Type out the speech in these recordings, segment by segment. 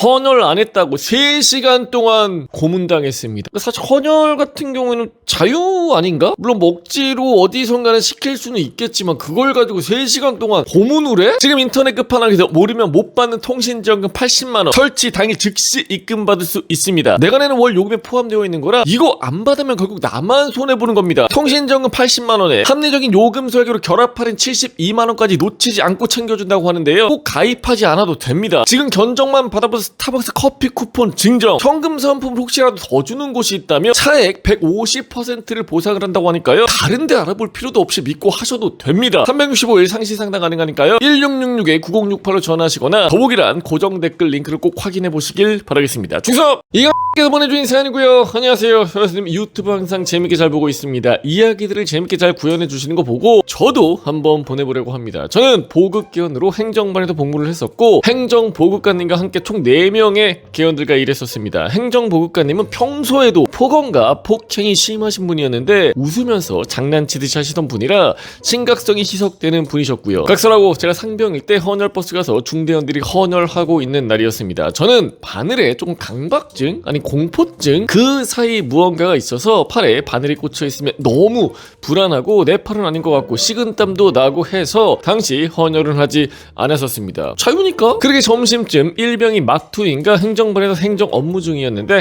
헌혈 안 했다고 3시간 동안 고문당했습니다. 사실 헌혈 같은 경우에는 자유 아닌가? 물론 뭐 억지로 어디선가는 시킬 수는 있겠지만 그걸 가지고 3시간 동안 고문을 해? 지금 인터넷 끝판왕에서 모르면 못 받는 통신지원금 80만원 설치 당일 즉시 입금받을 수 있습니다. 내가 내는 월 요금에 포함되어 있는 거라 이거 안 받으면 결국 나만 손해보는 겁니다. 통신지원금 80만원에 합리적인 요금 설계로 결합 할인 72만원까지 놓치지 않고 챙겨준다고 하는데요. 꼭 가입하지 않아도 됩니다. 지금 견적만 받아봐서 스타벅스 커피 쿠폰 증정, 현금 사은품을 혹시라도 더 주는 곳이 있다면 차액 150%를 보상을 한다고 하니까요. 다른 데 알아볼 필요도 없이 믿고 하셔도 됩니다. 365일 상시 상담 가능하니까요. 1666-9068로 전화하시거나 더보기란 고정 댓글 링크를 꼭 확인해 보시길 바라겠습니다. 충성! 이강께서 보내주신 사연이고요. 안녕하세요. 여러분 유튜브 항상 재밌게 잘 보고 있습니다. 이야기들을 재밌게 잘 구현해 주시는 거 보고 저도 한번 보내보려고 합니다. 저는 보급기원으로 행정반에도 복무를 했었고 행정보급관님과 함께 총 4명의 개원들과 일했었습니다. 행정보급관님은 평소에도 폭언과 폭행이 심하신 분이었는데 웃으면서 장난치듯이 하시던 분이라 심각성이 희석되는 분이셨고요. 각설하고 제가 상병일 때 헌혈버스 가서 중대원들이 헌혈하고 있는 날이었습니다. 저는 바늘에 조금 강박증 아니 공포증 그 사이 무언가가 있어서 팔에 바늘이 꽂혀 있으면 너무 불안하고 내 팔은 아닌 것 같고 식은땀도 나고 해서 당시 헌혈은 하지 않았었습니다. 자유니까? 그러게 점심쯤 일병이 막투인가 행정반에서 행정 업무 중이었는데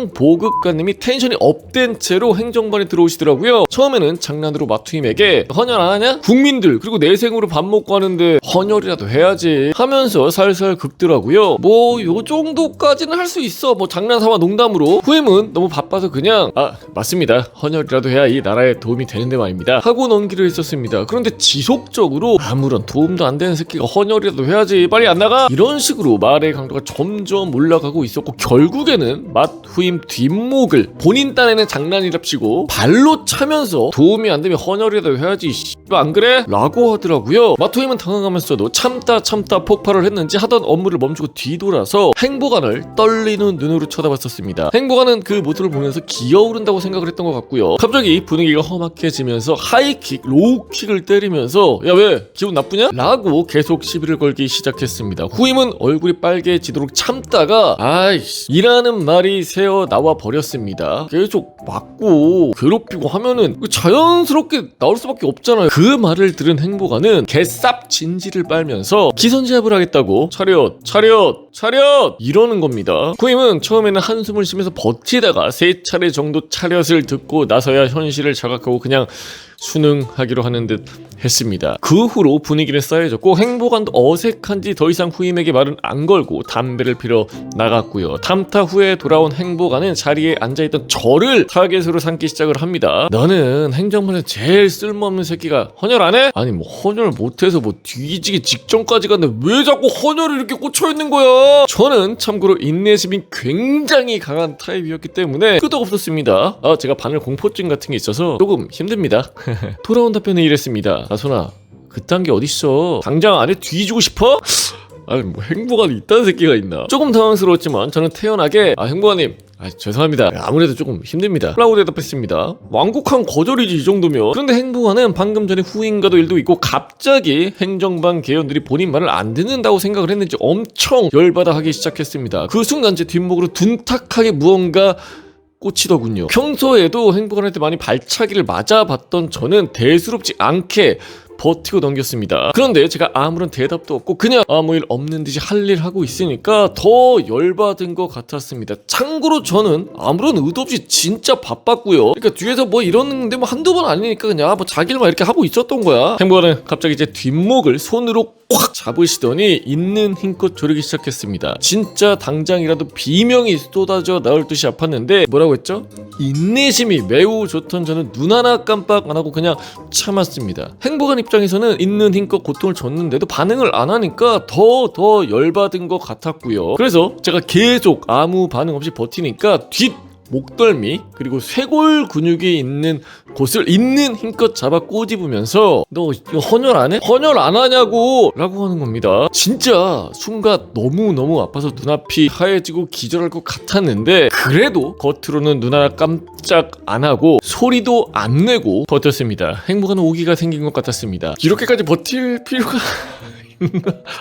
행정보급관님이 텐션이 업된 채로 행정반에 들어오시더라고요. 처음에는 장난으로 막투임에게 헌혈 안 하냐? 국민들 그리고 내생으로 밥 먹고 하는데 헌혈이라도 해야지 하면서 살살 긁더라고요. 뭐 요 정도까지는 할 수 있어. 뭐 장난삼아 농담으로. 후임은 너무 바빠서 그냥 맞습니다. 헌혈이라도 해야 이 나라에 도움이 되는데 말입니다 하고 넘기려 했었습니다. 그런데 지속적으로 아무런 도움도 안 되는 새끼가 헌혈이라도 해야지 빨리 안 나가? 이런 식으로 말의 강도가 점점 올라가고 있었고 결국에는 맛 후임 뒷목을 본인 딴에는 장난이랍시고 발로 차면서 도움이 안 되면 헌혈이라도 해야지 안 그래? 라고 하더라고요. 맛 후임은 당황하면서도 참다 폭발을 했는지 하던 업무를 멈추고 뒤돌아서 행보관을 떨리는 눈으로 쳐다봤었습니다. 행보관은 그 모습을 보면서 기어오른다고 생각을 했던 것 같고요. 갑자기 분위기가 험악해지면서 하이킥, 로우킥을 때리면서 야 왜 기분 나쁘냐? 라고 계속 시비를 걸기 시작했습니다. 후임은 얼굴이 빨개지도록 참다가 아이씨 이라는 말이 새어 나와 버렸습니다. 계속 맞고 괴롭히고 하면은 자연스럽게 나올 수밖에 없잖아요. 그 말을 들은 행보관은 개쌉 진지를 빨면서 기선제압을 하겠다고 차렷 이러는 겁니다. 후임은 처음에는 한숨을 쉬면서 버티다가 3차례 정도 차렷을 듣고 나서야 현실을 자각하고 그냥 순응하기로 하는 듯 했습니다. 그 후로 분위기는 쌓여졌고 행보관도 어색한지 더 이상 후임에게 말은 안 걸고 담배를 피러 나갔고요. 탐타 후에 돌아온 행보관은 자리에 앉아있던 저를 타겟으로 삼기 시작을 합니다. 너는 행정반에서 제일 쓸모없는 새끼가 헌혈 안 해? 아니 뭐 헌혈 못해서 뭐 뒤지기 직전까지 갔는데 왜 자꾸 헌혈이 이렇게 꽂혀있는 거야? 저는 참고로 인내심이 굉장히 강한 타입이었기 때문에 끄떡없었습니다. 제가 바늘 공포증 같은 게 있어서 조금 힘듭니다. 돌아온 답변은 이랬습니다. 나선아 그딴 게 어딨어. 당장 안에 뒤지고 싶어? 아니 뭐 행보관이 있다는 새끼가 있나. 조금 당황스러웠지만 저는 태연하게 행보관님 죄송합니다. 아무래도 조금 힘듭니다 라고 대답했습니다. 완곡한 거절이지 이 정도면. 그런데 행보관은 방금 전에 후임과도 일도 있고 갑자기 행정반 개원들이 본인 말을 안 듣는다고 생각을 했는지 엄청 열받아 하기 시작했습니다. 그 순간 제 뒷목으로 둔탁하게 무언가 꽂히더군요. 평소에도 행보관한테 많이 발차기를 맞아봤던 저는 대수롭지 않게 버티고 넘겼습니다. 그런데 제가 아무런 대답도 없고 그냥 아무 일 없는 듯이 할 일 하고 있으니까 더 열받은 것 같았습니다. 참고로 저는 아무런 의도 없이 진짜 바빴고요. 그러니까 뒤에서 뭐 이러는데 뭐 한두 번 아니니까 그냥 뭐 자기 일만 이렇게 하고 있었던 거야. 행보관은 갑자기 제 뒷목을 손으로 꽉 잡으시더니 있는 힘껏 조르기 시작했습니다. 진짜 당장이라도 비명이 쏟아져 나올 듯이 아팠는데 뭐라고 했죠? 인내심이 매우 좋던 저는 눈 하나 깜빡 안 하고 그냥 참았습니다. 행보관 입장에서는 있는 힘껏 고통을 줬는데도 반응을 안 하니까 더 열받은 것 같았고요. 그래서 제가 계속 아무 반응 없이 버티니까 목덜미 그리고 쇄골 근육이 있는 곳을 있는 힘껏 잡아 꼬집으면서 너 이거 헌혈 안 해? 헌혈 안 하냐고 라고 하는 겁니다. 진짜 순간 너무 아파서 눈앞이 하얘지고 기절할 것 같았는데 그래도 겉으로는 눈 하나 깜짝 안 하고 소리도 안 내고 버텼습니다. 행복한 오기가 생긴 것 같았습니다. 이렇게까지 버틸 필요가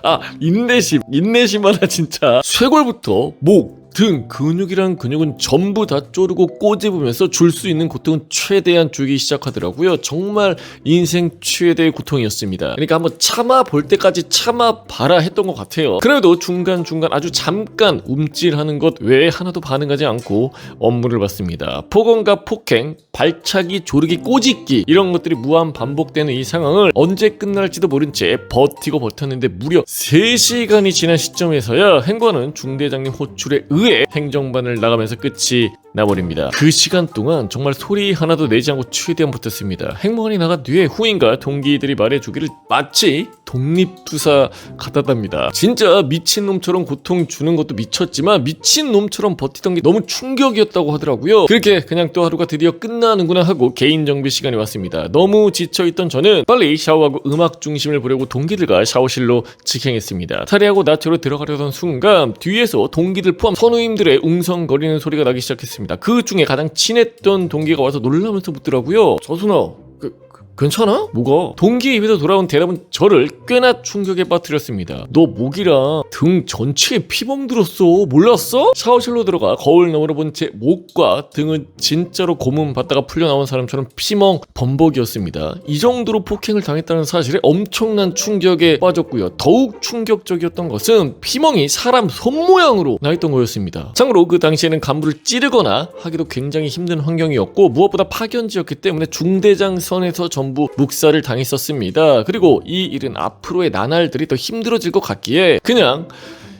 아, 인내심하다 진짜. 쇄골부터 목, 등, 근육이랑 근육은 전부 다 쪼르고 꼬집으면서 줄 수 있는 고통은 최대한 주기 시작하더라고요. 정말 인생 최대의 고통이었습니다. 그러니까 한번 참아볼 때까지 참아봐라 했던 것 같아요. 그래도 중간중간 아주 잠깐 움찔하는 것 외에 하나도 반응하지 않고 업무를 받습니다. 폭언과 폭행, 발차기, 조르기, 꼬집기 이런 것들이 무한 반복되는 이 상황을 언제 끝날지도 모른 채 버티고 버텼는데 무려 3시간이 지난 시점에서야 행관은 중대장님 호출에 의해 행정반을 나가면서 끝이 나버립니다. 그 시간 동안 정말 소리 하나도 내지 않고 최대한 버텼습니다. 행무관이 나간 뒤에 후임과 동기들이 말해주기를 마치 독립투사 같았답니다. 진짜 미친놈처럼 고통 주는 것도 미쳤지만 미친놈처럼 버티던 게 너무 충격이었다고 하더라고요. 그렇게 그냥 또 하루가 드디어 끝나는구나 하고 개인 정비 시간이 왔습니다. 너무 지쳐있던 저는 빨리 샤워하고 음악 중심을 보려고 동기들과 샤워실로 직행했습니다. 탈의하고 나트로 들어가려던 순간 뒤에서 동기들 포함 선우임들의 웅성거리는 소리가 나기 시작했습니다. 그 중에 가장 친했던 동기가 와서 놀라면서 묻더라고요. 저순아, 괜찮아? 뭐가? 동기의 입에서 돌아온 대답은 저를 꽤나 충격에 빠뜨렸습니다. 너 목이랑 등 전체에 피멍 들었어. 몰랐어? 샤워실로 들어가 거울 너머로 본 제 목과 등은 진짜로 고문 받다가 풀려나온 사람처럼 피멍 범벅이었습니다. 이 정도로 폭행을 당했다는 사실에 엄청난 충격에 빠졌고요. 더욱 충격적이었던 것은 피멍이 사람 손 모양으로 나 있던 거였습니다. 참고로 그 당시에는 간부를 찌르거나 하기도 굉장히 힘든 환경이었고 무엇보다 파견지였기 때문에 중대장 선에서 전부 묵살을 당했었습니다. 그리고 이 일은 앞으로의 나날들이 더 힘들어질 것 같기에 그냥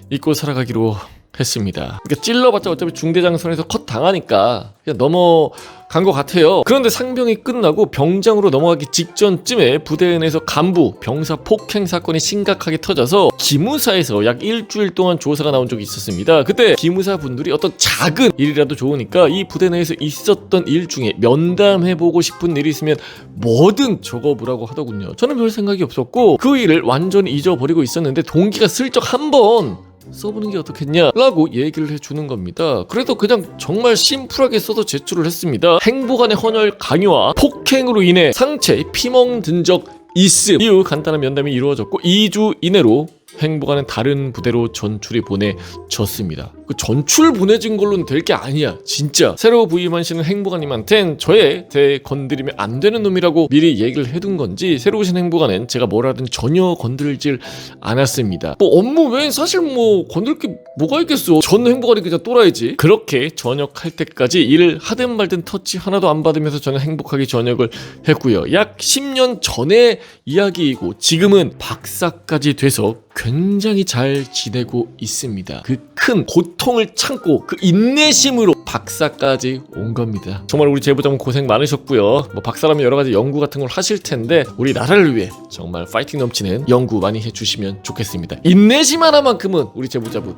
잊고 살아가기로 했습니다. 그러니까 찔러봤자 어차피 중대장 선에서 컷 당하니까 그냥 넘어간 것 같아요. 그런데 상병이 끝나고 병장으로 넘어가기 직전쯤에 부대 내에서 간부, 병사 폭행 사건이 심각하게 터져서 기무사에서 약 일주일 동안 조사가 나온 적이 있었습니다. 그때 기무사 분들이 어떤 작은 일이라도 좋으니까 이 부대 내에서 있었던 일 중에 면담해보고 싶은 일이 있으면 뭐든 적어보라고 하더군요. 저는 별 생각이 없었고 그 일을 완전히 잊어버리고 있었는데 동기가 슬쩍 한번 써보는 게 어떻겠냐 라고 얘기를 해주는 겁니다. 그래도 그냥 정말 심플하게 써서 제출을 했습니다. 행보관의 헌혈 강요와 폭행으로 인해 상체에 피멍 든 적 있음 이후 간단한 면담이 이루어졌고 2주 이내로 행보관은 다른 부대로 전출이 보내졌습니다. 그 전출 보내진 걸로는 될 게 아니야. 진짜 새로 부임하시는 행보관님한텐 저의 대 건드리면 안 되는 놈이라고 미리 얘기를 해둔 건지 새로 오신 행보관은 제가 뭐라든 전혀 건들질 않았습니다. 뭐 업무 외엔 사실 뭐 건들 게 뭐가 있겠어. 전 행보관이 그냥 또라이지. 그렇게 전역할 때까지 일을 하든 말든 터치 하나도 안 받으면서 저는 행복하게 전역을 했고요. 약 10년 전의 이야기이고 지금은 박사까지 돼서 굉장히 잘 지내고 있습니다. 그 큰 고통을 참고 그 인내심으로 박사까지 온 겁니다. 정말 우리 제보자분 고생 많으셨고요. 뭐 박사라면 여러 가지 연구 같은 걸 하실 텐데 우리 나라를 위해 정말 파이팅 넘치는 연구 많이 해주시면 좋겠습니다. 인내심 하나만큼은 우리 제보자분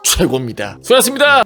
최고입니다. 수고하셨습니다.